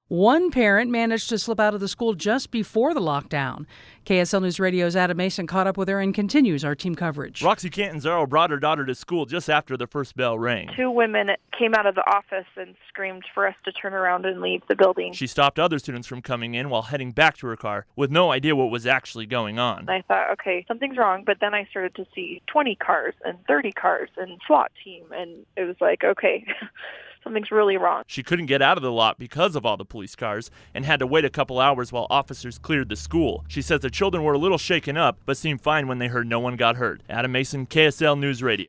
One parent managed to slip out of the school just before the lockdown. KSL News Radio's Adam Mason caught up with her and continues our team coverage. Roxy Cantanzaro brought her daughter to school just after the first bell rang. Two women came out of the office and screamed for us to turn around and leave the building. She stopped other students from coming in while heading back to her car with no idea what was actually going on. I thought, okay, something's wrong, but then I started to see 20 cars and 30 cars and SWAT team, and it was like, okay, something's really wrong. She couldn't get out of the lot because of all the police cars and had to wait a couple hours while officers cleared the school. She says the children were a little shaken up but seemed fine when they heard no one got hurt. Adam Mason, KSL News Radio.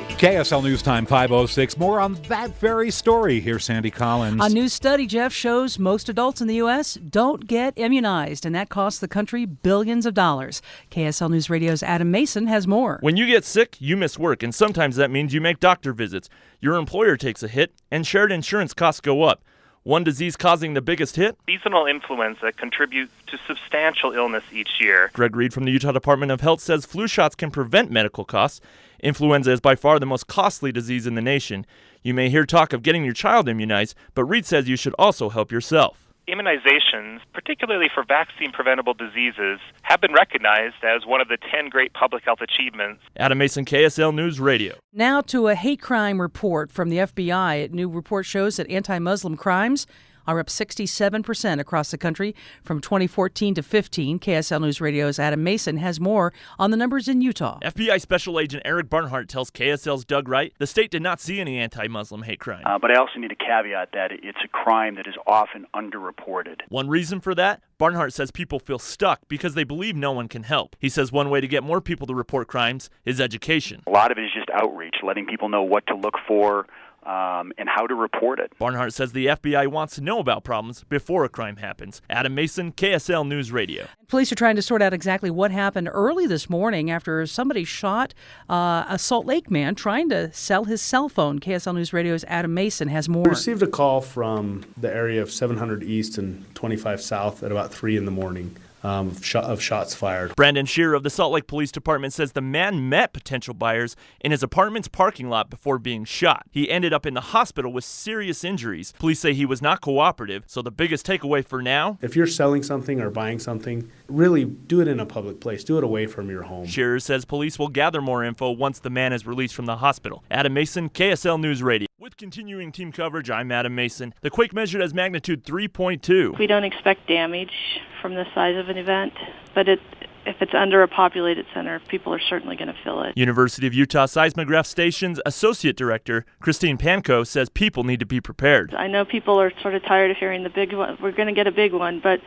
KSL News Time 5:06. More on that very story. Here's Sandy Collins. A new study, Jeff, shows most adults in the U.S. don't get immunized, and that costs the country billions of dollars. KSL News Radio's Adam Mason has more. When you get sick, you miss work, and sometimes that means you make doctor visits. Your employer takes a hit, and shared insurance costs go up. One disease causing the biggest hit? Seasonal influenza contributes to substantial illness each year. Greg Reed from the Utah Department of Health says flu shots can prevent medical costs. Influenza is by far the most costly disease in the nation. You may hear talk of getting your child immunized, but Reed says you should also help yourself. Immunizations, particularly for vaccine-preventable diseases, have been recognized as one of the 10 great public health achievements. Adam Mason, KSL News Radio. Now to a hate crime report from the FBI. A new report shows that anti-Muslim crimes are up 67% across the country from 2014 to 15. KSL News Radio's Adam Mason has more on the numbers in Utah. FBI Special Agent Eric Barnhart tells KSL's Doug Wright the state did not see any anti-Muslim hate crime. But I also need to caveat that it's a crime that is often underreported. One reason for that? Barnhart says people feel stuck because they believe no one can help. He says one way to get more people to report crimes is education. A lot of it is just outreach, letting people know what to look for, and how to report it. Barnhart says the FBI wants to know about problems before a crime happens. Adam Mason, KSL News Radio. Police are trying to sort out exactly what happened early this morning after somebody shot a Salt Lake man trying to sell his cell phone. KSL News Radio's Adam Mason has more. We received a call from the area of 700 East and 25 South at about 3 in the morning. Of shots fired. Brandon Shearer of the Salt Lake Police Department says the man met potential buyers in his apartment's parking lot before being shot. He ended up in the hospital with serious injuries. Police say he was not cooperative, so the biggest takeaway for now? If you're selling something or buying something, really do it in a public place. Do it away from your home. Shearer says police will gather more info once the man is released from the hospital. Adam Mason, KSL News Radio. With continuing team coverage, I'm Adam Mason. The quake measured as magnitude 3.2. We don't expect damage from the size of an event, but if it's under a populated center, people are certainly going to feel it. University of Utah Seismograph Station's Associate Director, Christine Pankow, says people need to be prepared. I know people are sort of tired of hearing the big one. We're going to get a big one, but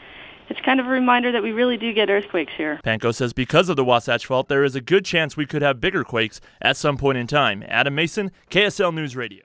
it's kind of a reminder that we really do get earthquakes here. Pankow says because of the Wasatch Fault, there is a good chance we could have bigger quakes at some point in time. Adam Mason, KSL News Radio.